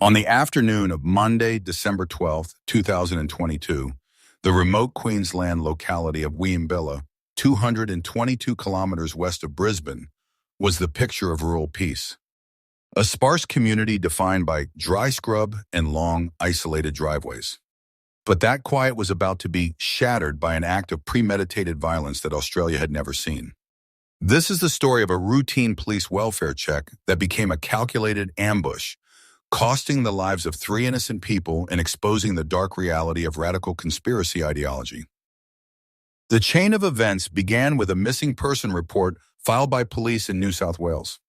On the afternoon of Monday, December 12, 2022, the remote Queensland locality of Wieambilla, 222 kilometers west of Brisbane, was the picture of rural peace. A sparse community defined by dry scrub and long, isolated driveways. But that quiet was about to be shattered by an act of premeditated violence that Australia had never seen. This is the story of a routine police welfare check that became a calculated ambush, costing the lives of 3 innocent people and exposing the dark reality of radical conspiracy ideology. The chain of events began with a missing person report filed by police in New South Wales.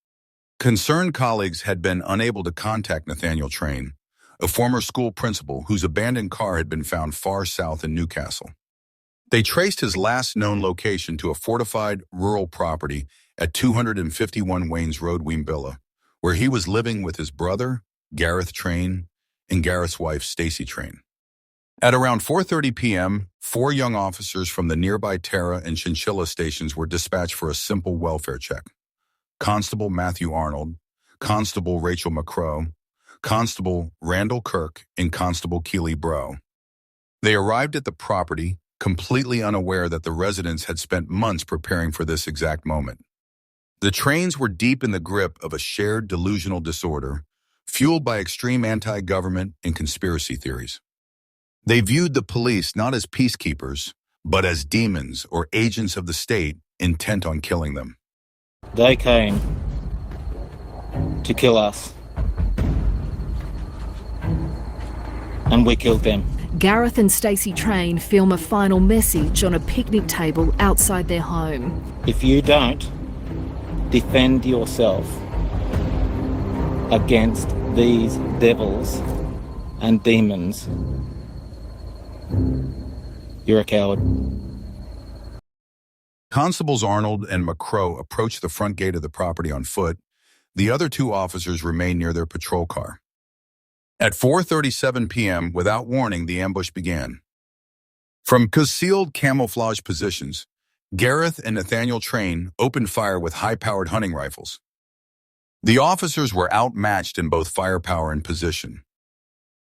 Concerned colleagues had been unable to contact Nathaniel Train, a former school principal whose abandoned car had been found far south in Newcastle. They traced his last known location to a fortified rural property at 251 Waynes Road, Wieambilla, where he was living with his brother, Gareth Train, and Gareth's wife, Stacey Train. At around 4:30 p.m., 4 young officers from the nearby Terra and Chinchilla stations were dispatched for a simple welfare check. Constable Matthew Arnold, Constable Rachel McCrow, Constable Randall Kirk, and Constable Keely Brough. They arrived at the property, completely unaware that the residents had spent months preparing for this exact moment. The Trains were deep in the grip of a shared delusional disorder, fueled by extreme anti-government and conspiracy theories. They viewed the police not as peacekeepers, but as demons or agents of the state intent on killing them. They came to kill us, and we killed them. Gareth and Stacey Train film a final message on a picnic table outside their home. If you don't defend yourself against these devils and demons, you're a coward. Constables Arnold and McCrow approached the front gate of the property on foot. The other 2 officers remained near their patrol car. At 4:37 p.m., without warning, the ambush began. From concealed camouflage positions, Gareth and Nathaniel Train opened fire with high-powered hunting rifles. The officers were outmatched in both firepower and position.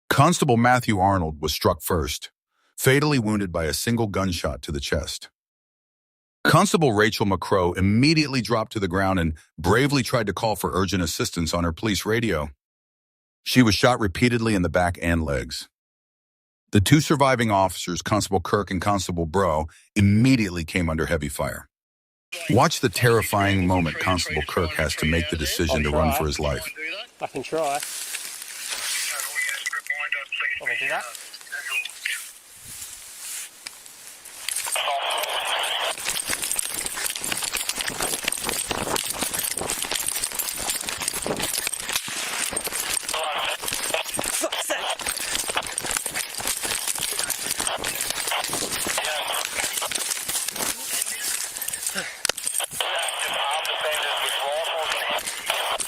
Constable Matthew Arnold was struck first, fatally wounded by a single gunshot to the chest. Constable Rachel McCrow immediately dropped to the ground and bravely tried to call for urgent assistance on her police radio. She was shot repeatedly in the back and legs. The 2 surviving officers, Constable Kirk and Constable Brough, immediately came under heavy fire. Watch the terrifying moment Constable Kirk has to make the decision to run for his life. I can try. Want me to do that?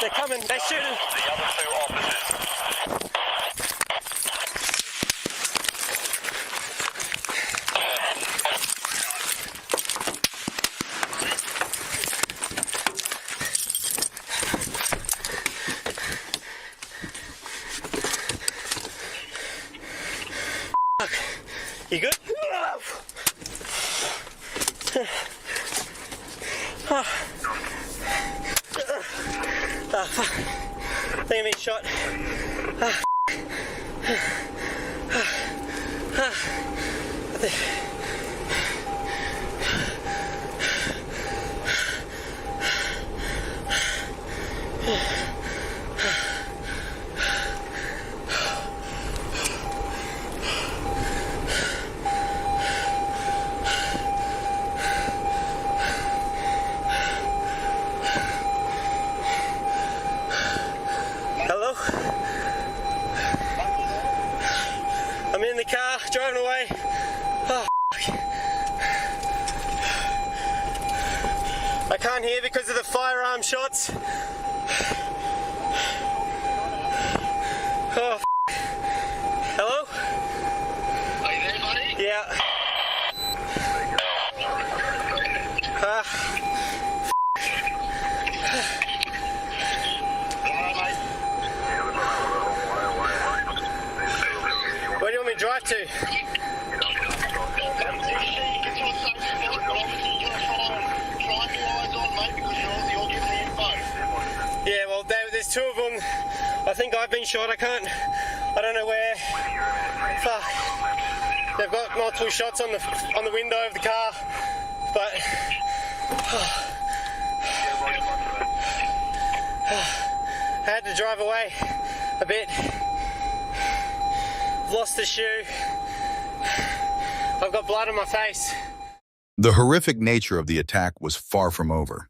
They're coming, they're shooting. The other 2 officers. You good? Fuck. I think I'm being shot. Hello? I'm in the car, driving away. Oh, I can't hear because of the firearm shots. Oh, hello? Are you there, buddy? Yeah. right to. If she gets you on safe spot, obviously you're going to try and get eyes on, mate, because you're giving the info. Yeah, well, there's two of them. I think I've been shot. I don't know where. Fuck. They've got multiple shots on the window of the car, but I had to drive away a bit. Lost the shoe. I've got blood on my face. The horrific nature of the attack was far from over.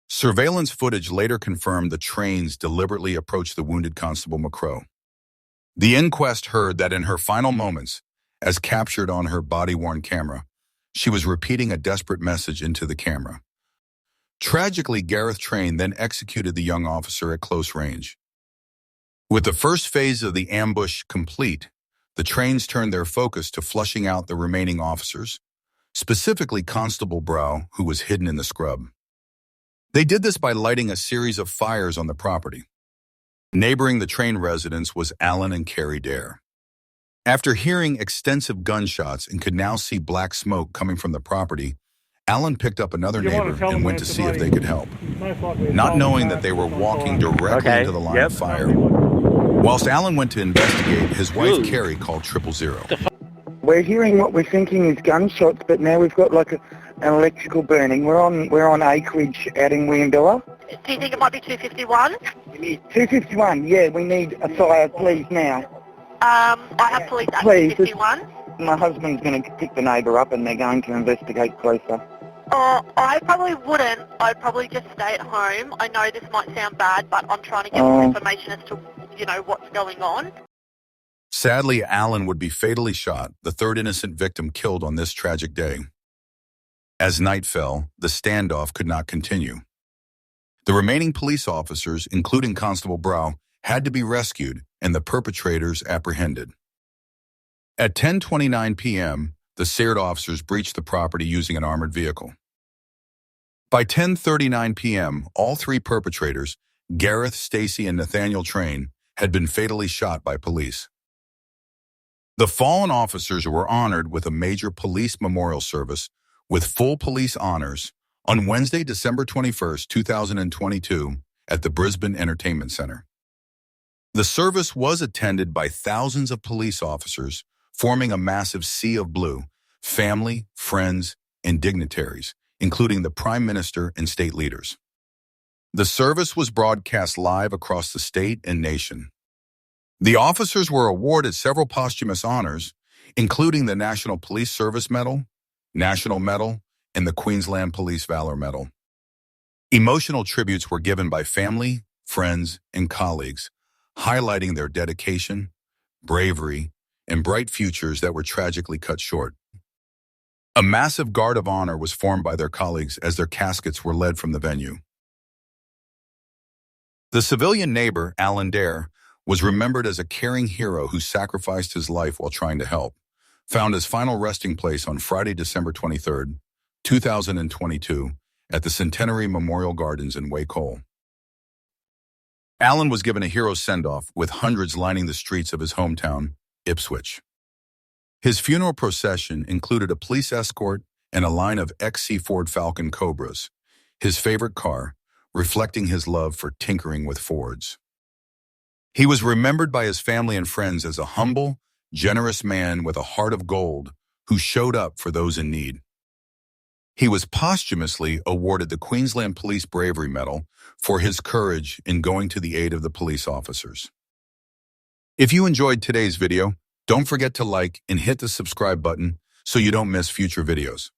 Surveillance footage later confirmed the trains deliberately approached the wounded Constable McCrow. The inquest heard that in her final moments, as captured on her body-worn camera, she was repeating a desperate message into the camera. Tragically, Gareth Train then executed the young officer at close range. With the first phase of the ambush complete, the trains turned their focus to flushing out the remaining officers, specifically Constable Brow, who was hidden in the scrub. They did this by lighting a series of fires on the property. Neighboring the train residence was Alan and Carrie Dare. After hearing extensive gunshots and could now see black smoke coming from the property, Alan picked up another neighbor and went to see if they could help, not knowing that they were walking directly into the line of fire. Whilst Alan went to investigate, his wife Carrie called 000. We're hearing what we're thinking is gunshots, but now we've got like an electrical burning. We're on acreage out in Wieambilla. Do you think it might be 251? 251, yeah, we need a fire, please, now. I have police at Please. 251. My husband's going to pick the neighbour up and they're going to investigate closer. I probably wouldn't. I'd probably just stay at home. I know this might sound bad, but I'm trying to get more information as to, what's going on. Sadly, Alan would be fatally shot, the third innocent victim killed on this tragic day. As night fell, the standoff could not continue. The remaining police officers, including Constable Brow, had to be rescued and the perpetrators apprehended. At 10:29 p.m., the SARED officers breached the property using an armored vehicle. By 10:39 p.m., all three perpetrators, Gareth, Stacy, and Nathaniel Train, had been fatally shot by police. The fallen officers were honored with a major police memorial service with full police honors on Wednesday, December 21, 2022, at the Brisbane Entertainment Centre. The service was attended by thousands of police officers, forming a massive sea of blue, family, friends, and dignitaries, including the Prime Minister and state leaders. The service was broadcast live across the state and nation. The officers were awarded several posthumous honors, including the National Police Service Medal, National Medal, and the Queensland Police Valor Medal. Emotional tributes were given by family, friends, and colleagues, highlighting their dedication, bravery, and bright futures that were tragically cut short. A massive guard of honor was formed by their colleagues as their caskets were led from the venue. The civilian neighbor, Alan Dare, was remembered as a caring hero who sacrificed his life while trying to help, found his final resting place on Friday, December 23, 2022, at the Centenary Memorial Gardens in Wacol. Alan was given a hero send-off with hundreds lining the streets of his hometown, Ipswich. His funeral procession included a police escort and a line of XC Ford Falcon Cobras, his favorite car, reflecting his love for tinkering with Fords. He was remembered by his family and friends as a humble, generous man with a heart of gold who showed up for those in need. He was posthumously awarded the Queensland Police Bravery Medal for his courage in going to the aid of the police officers. If you enjoyed today's video, don't forget to like and hit the subscribe button so you don't miss future videos.